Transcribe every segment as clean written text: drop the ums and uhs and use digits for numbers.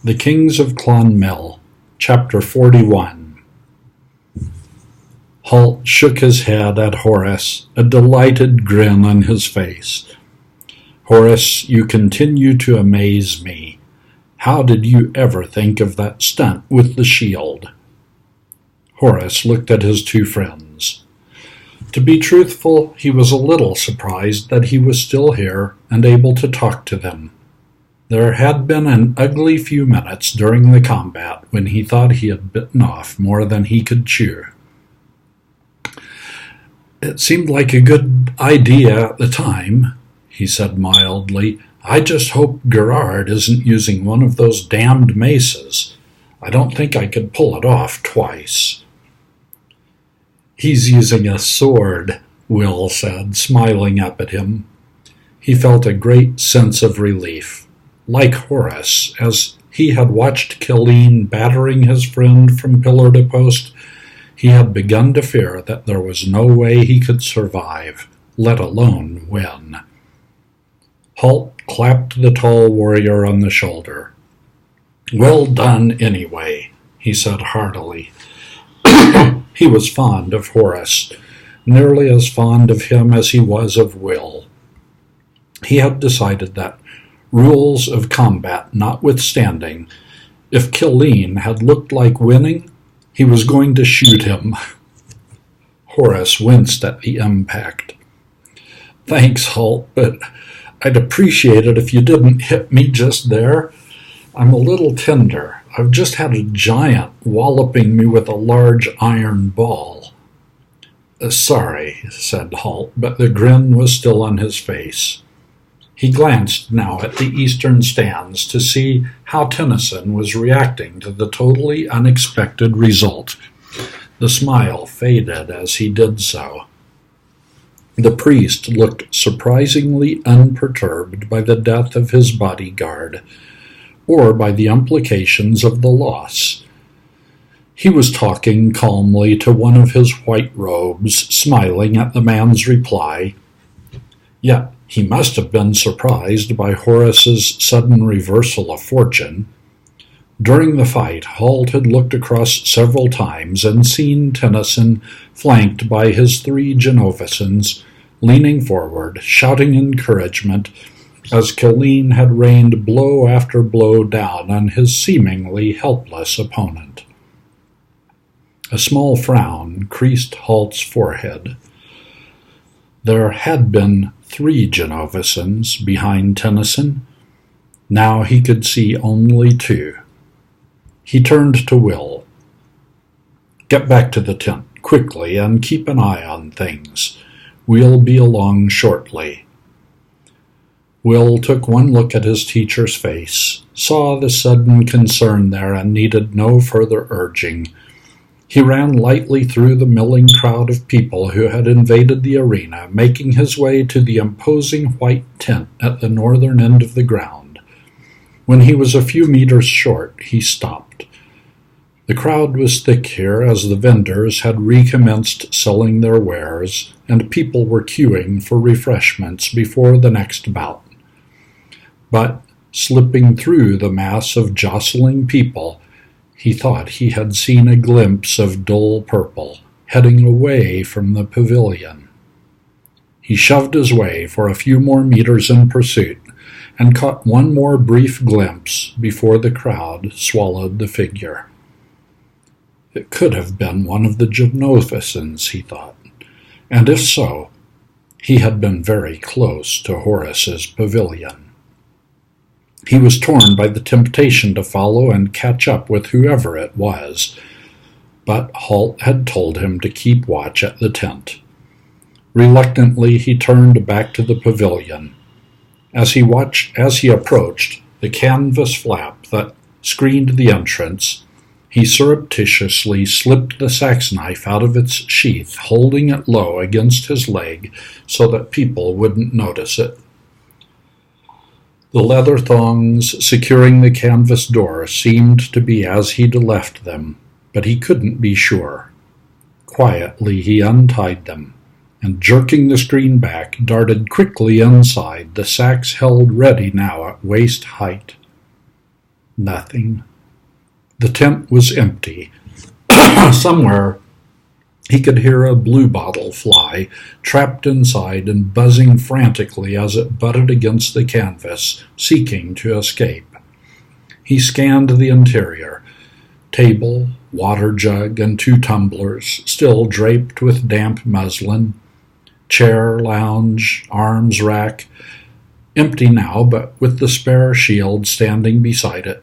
The Kings of Clonmel, Chapter 41. Halt shook his head at Horace, a delighted grin on his face. "Horace, you continue to amaze me. How did you ever think of that stunt with the shield?" Horace looked at his two friends. To be truthful, he was a little surprised that he was still here and able to talk to them. There had been an ugly few minutes during the combat when he thought he had bitten off more than he could chew. "It seemed like a good idea at the time," he said mildly. "I just hope Gerard isn't using one of those damned maces. I don't think I could pull it off twice." "He's using a sword," Will said, smiling up at him. He felt a great sense of relief. Like Horace, as he had watched Killeen battering his friend from pillar to post, he had begun to fear that there was no way he could survive, let alone win. Halt clapped the tall warrior on the shoulder. "Well done, anyway," he said heartily. He was fond of Horace, nearly as fond of him as he was of Will. He had decided that, rules of combat notwithstanding, if Killeen had looked like winning, he was going to shoot him. Horace winced at the impact. "Thanks, Halt, but I'd appreciate it if you didn't hit me just there. I'm a little tender. I've just had a giant walloping me with a large iron ball." "Sorry," said Halt, but the grin was still on his face. He glanced now at the eastern stands to see how Tennyson was reacting to the totally unexpected result. The smile faded as he did so. The priest looked surprisingly unperturbed by the death of his bodyguard, or by the implications of the loss. He was talking calmly to one of his white robes, smiling at the man's reply. Yet he must have been surprised by Horace's sudden reversal of fortune. During the fight, Halt had looked across several times and seen Tennyson flanked by his 3 Genovisons, leaning forward, shouting encouragement, as Killeen had rained blow after blow down on his seemingly helpless opponent. A small frown creased Halt's forehead. There had been 3 Genovisons behind Tennyson. Now he could see only 2. He turned to Will. "Get back to the tent, quickly, and keep an eye on things. We'll be along shortly." Will took one look at his teacher's face, saw the sudden concern there, and needed no further urging. He ran lightly through the milling crowd of people who had invaded the arena, making his way to the imposing white tent at the northern end of the ground. When he was a few meters short, he stopped. The crowd was thick here, as the vendors had recommenced selling their wares, and people were queuing for refreshments before the next bout. But, slipping through the mass of jostling people, he thought he had seen a glimpse of dull purple, heading away from the pavilion. He shoved his way for a few more meters in pursuit, and caught one more brief glimpse before the crowd swallowed the figure. It could have been one of the Genovisons, he thought, and if so, he had been very close to Horace's pavilion. He was torn by the temptation to follow and catch up with whoever it was, but Halt had told him to keep watch at the tent. Reluctantly, he turned back to the pavilion. As he approached the canvas flap that screened the entrance, he surreptitiously slipped the sax knife out of its sheath, holding it low against his leg so that people wouldn't notice it. The leather thongs securing the canvas door seemed to be as he'd left them, but he couldn't be sure. Quietly he untied them, and jerking the screen back, darted quickly inside, the sacks held ready now at waist height. Nothing. The tent was empty. Somewhere he could hear a bluebottle fly, trapped inside and buzzing frantically as it butted against the canvas, seeking to escape. He scanned the interior. Table, water jug, and 2 tumblers, still draped with damp muslin. Chair, lounge, arms rack, empty now, but with the spare shield standing beside it.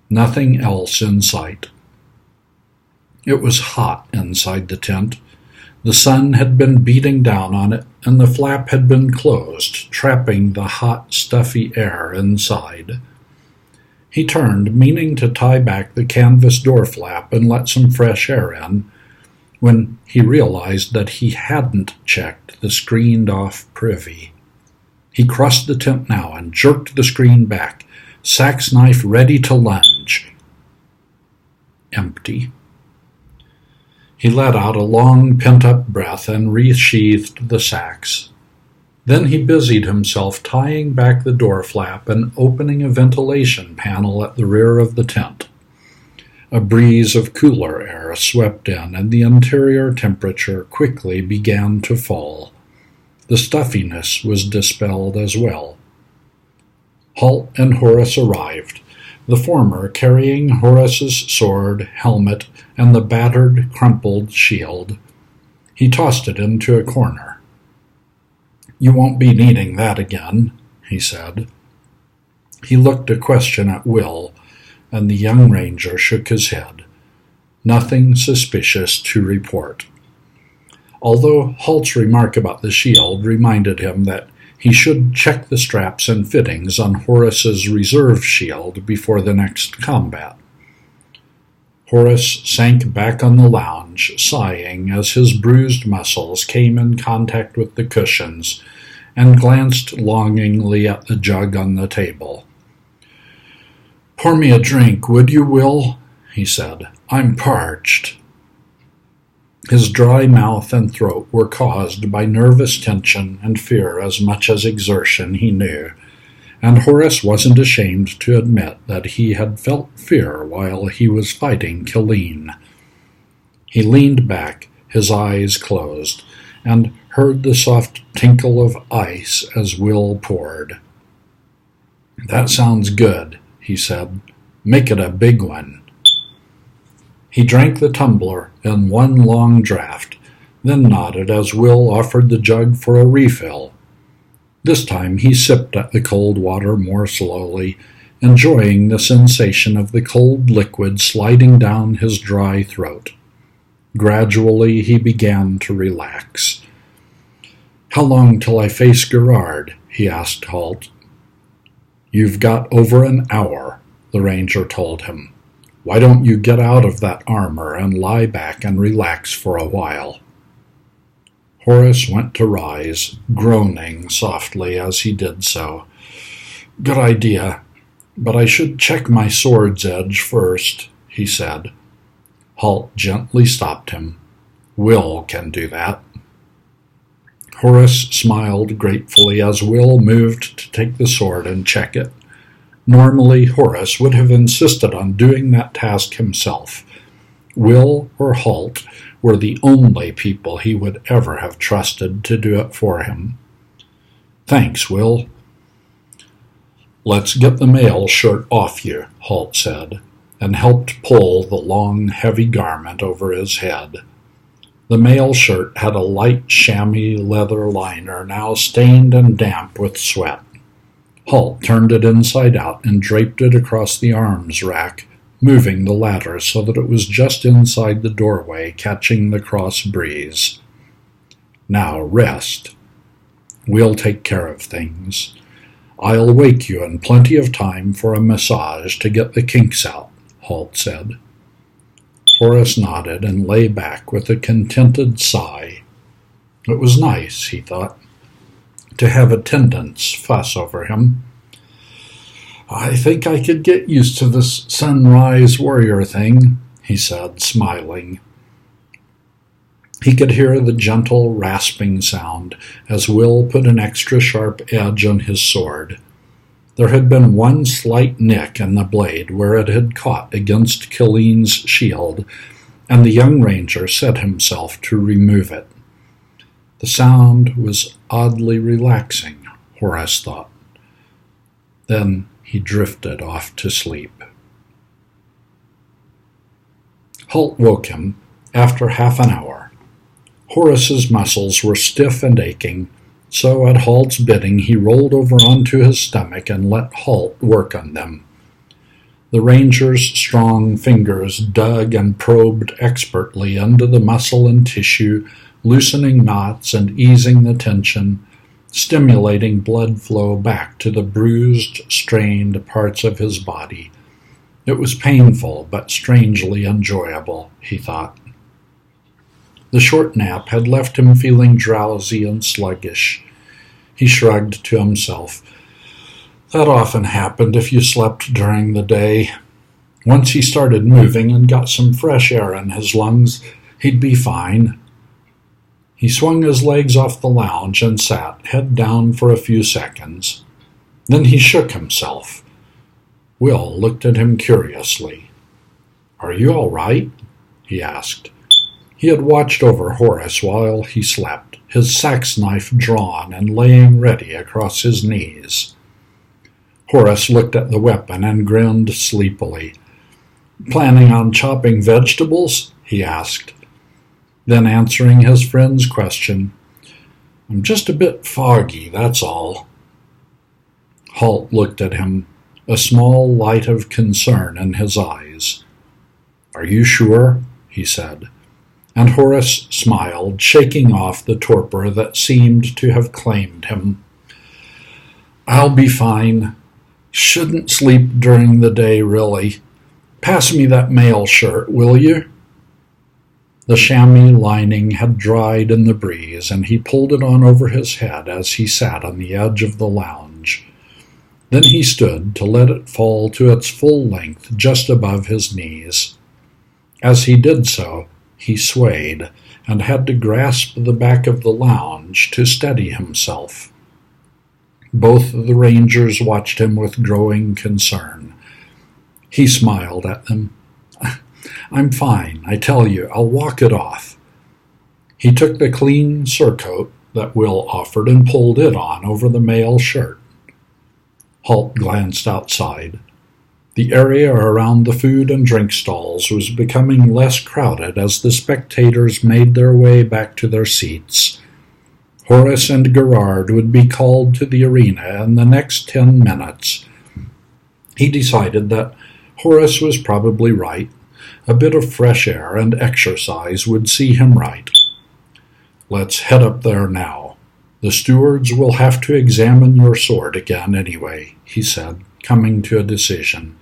Nothing else in sight. It was hot inside the tent. The sun had been beating down on it, and the flap had been closed, trapping the hot, stuffy air inside. He turned, meaning to tie back the canvas door flap and let some fresh air in, when he realized that he hadn't checked the screened-off privy. He crossed the tent now and jerked the screen back, sax knife ready to lunge. Empty. He let out a long, pent-up breath and resheathed the sax. Then he busied himself tying back the door flap and opening a ventilation panel at the rear of the tent. A breeze of cooler air swept in, and the interior temperature quickly began to fall. The stuffiness was dispelled as well. Halt and Horace arrived, the former carrying Horace's sword, helmet, and the battered, crumpled shield. He tossed it into a corner. "You won't be needing that again," he said. He looked a question at Will, and the young ranger shook his head. Nothing suspicious to report. Although Halt's remark about the shield reminded him that he should check the straps and fittings on Horace's reserve shield before the next combat. Horace sank back on the lounge, sighing as his bruised muscles came in contact with the cushions, and glanced longingly at the jug on the table. "Pour me a drink, would you, Will?" he said. "I'm parched." His dry mouth and throat were caused by nervous tension and fear as much as exertion, he knew, and Horace wasn't ashamed to admit that he had felt fear while he was fighting Killeen. He leaned back, his eyes closed, and heard the soft tinkle of ice as Will poured. "That sounds good," he said. "Make it a big one." He drank the tumbler in one long draught, then nodded as Will offered the jug for a refill. This time he sipped at the cold water more slowly, enjoying the sensation of the cold liquid sliding down his dry throat. Gradually he began to relax. "How long till I face Gerard?" he asked Halt. "You've got over an hour," the ranger told him. "Why don't you get out of that armor and lie back and relax for a while?" Horace went to rise, groaning softly as he did so. "Good idea, but I should check my sword's edge first," he said. Halt gently stopped him. "Will can do that." Horace smiled gratefully as Will moved to take the sword and check it. Normally, Horace would have insisted on doing that task himself. Will or Halt were the only people he would ever have trusted to do it for him. "Thanks, Will." "Let's get the mail shirt off you," Halt said, and helped pull the long, heavy garment over his head. The mail shirt had a light chamois leather liner now stained and damp with sweat. Halt turned it inside out and draped it across the arms rack, moving the latter so that it was just inside the doorway, catching the cross breeze. "Now rest. We'll take care of things. I'll wake you in plenty of time for a massage to get the kinks out," Halt said. Horace nodded and lay back with a contented sigh. It was nice, he thought, to have attendants fuss over him. "I think I could get used to this sunrise warrior thing," he said, smiling. He could hear the gentle rasping sound as Will put an extra sharp edge on his sword. There had been one slight nick in the blade where it had caught against Killeen's shield, and the young ranger set himself to remove it. The sound was oddly relaxing, Horace thought. Then he drifted off to sleep. Halt woke him after half an hour. Horace's muscles were stiff and aching, so at Halt's bidding he rolled over onto his stomach and let Halt work on them. The ranger's strong fingers dug and probed expertly into the muscle and tissue, loosening knots and easing the tension, stimulating blood flow back to the bruised, strained parts of his body. It was painful, but strangely enjoyable, he thought. The short nap had left him feeling drowsy and sluggish. He shrugged to himself. That often happened if you slept during the day. Once he started moving and got some fresh air in his lungs, he'd be fine. He swung his legs off the lounge and sat, head down for a few seconds. Then he shook himself. Will looked at him curiously. "Are you all right?" he asked. He had watched over Horace while he slept, his sax knife drawn and laying ready across his knees. Horace looked at the weapon and grinned sleepily. "Planning on chopping vegetables?" he asked. Then, answering his friend's question, "I'm just a bit foggy, that's all." Halt looked at him, a small light of concern in his eyes. "Are you sure?" he said. And Horace smiled, shaking off the torpor that seemed to have claimed him. "I'll be fine. Shouldn't sleep during the day, really. Pass me that mail shirt, will you?" The chamois lining had dried in the breeze, and he pulled it on over his head as he sat on the edge of the lounge. Then he stood to let it fall to its full length just above his knees. As he did so, he swayed and had to grasp the back of the lounge to steady himself. Both the rangers watched him with growing concern. He smiled at them. "I'm fine, I tell you, I'll walk it off." He took the clean surcoat that Will offered and pulled it on over the mail shirt. Halt glanced outside. The area around the food and drink stalls was becoming less crowded as the spectators made their way back to their seats. Horace and Gerard would be called to the arena in the next 10 minutes. He decided that Horace was probably right. A bit of fresh air and exercise would see him right. "Let's head up there now. The stewards will have to examine your sword again anyway," he said, coming to a decision.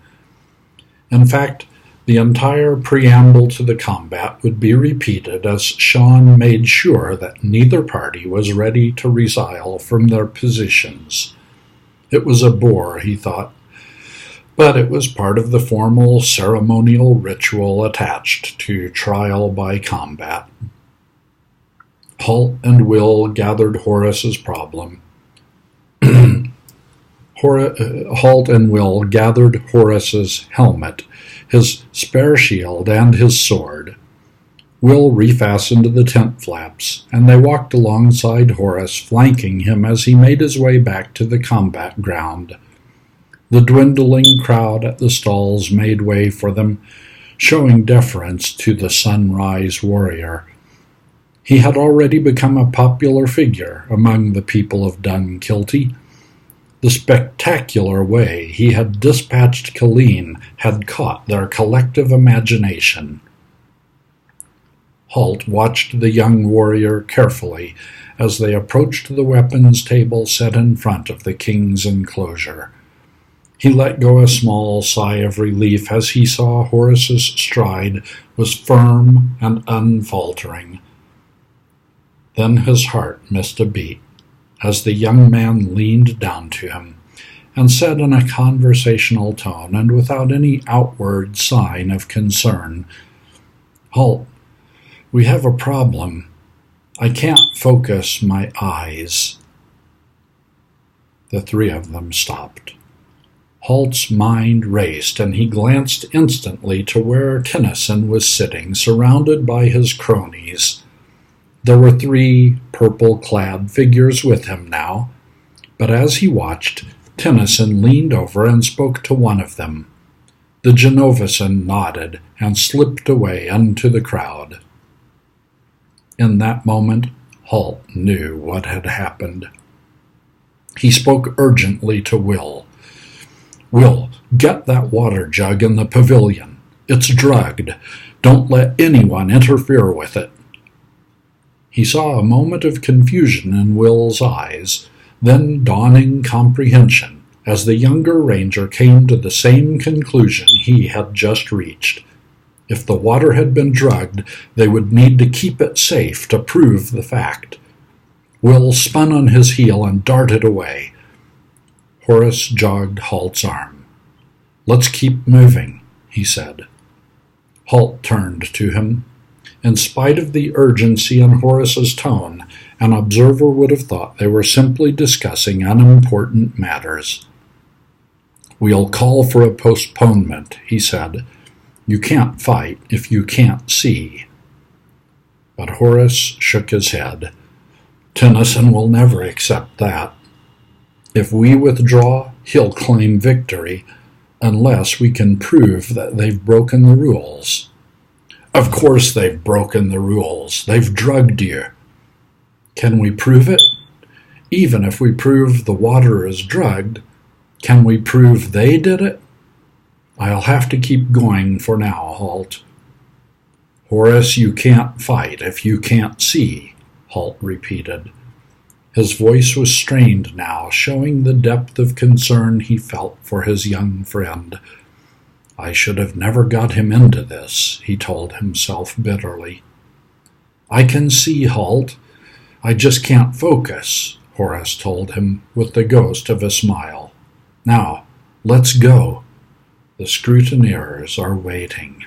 In fact, the entire preamble to the combat would be repeated as Sean made sure that neither party was ready to resile from their positions. It was a bore, he thought, but it was part of the formal ceremonial ritual attached to trial by combat. Halt and Will gathered Horace's problem. Halt and Will gathered Horace's helmet, his spare shield, and his sword. Will refastened the tent flaps, and they walked alongside Horace, flanking him as he made his way back to the combat ground. The dwindling crowd at the stalls made way for them, showing deference to the sunrise warrior. He had already become a popular figure among the people of Dunkilty. The spectacular way he had dispatched Killeen had caught their collective imagination. Halt watched the young warrior carefully as they approached the weapons table set in front of the king's enclosure. He let go a small sigh of relief as he saw Horace's stride was firm and unfaltering. Then his heart missed a beat as the young man leaned down to him and said in a conversational tone and without any outward sign of concern, "Halt, we have a problem. I can't focus my eyes." The three of them stopped. Halt's mind raced, and he glanced instantly to where Tennyson was sitting, surrounded by his cronies. There were 3 purple-clad figures with him now, but as he watched, Tennyson leaned over and spoke to one of them. The Genovesan nodded and slipped away into the crowd. In that moment, Halt knew what had happened. He spoke urgently to Will. "Will, get that water jug in the pavilion. It's drugged. Don't let anyone interfere with it." He saw a moment of confusion in Will's eyes, then dawning comprehension, as the younger ranger came to the same conclusion he had just reached. If the water had been drugged, they would need to keep it safe to prove the fact. Will spun on his heel and darted away. Horace jogged Halt's arm. "Let's keep moving," he said. Halt turned to him. In spite of the urgency in Horace's tone, an observer would have thought they were simply discussing unimportant matters. "We'll call for a postponement," he said. "You can't fight if you can't see." But Horace shook his head. "Tennyson will never accept that. If we withdraw, he'll claim victory, unless we can prove that they've broken the rules." "Of course they've broken the rules. They've drugged you." "Can we prove it? Even if we prove the water is drugged, can we prove they did it?" "I'll have to keep going for now, Halt." "Horace, you can't fight if you can't see," Halt repeated. His voice was strained now, showing the depth of concern he felt for his young friend. "I should have never got him into this," he told himself bitterly. "I can see, Halt. I just can't focus," Horace told him with the ghost of a smile. "Now, let's go. The scrutineers are waiting."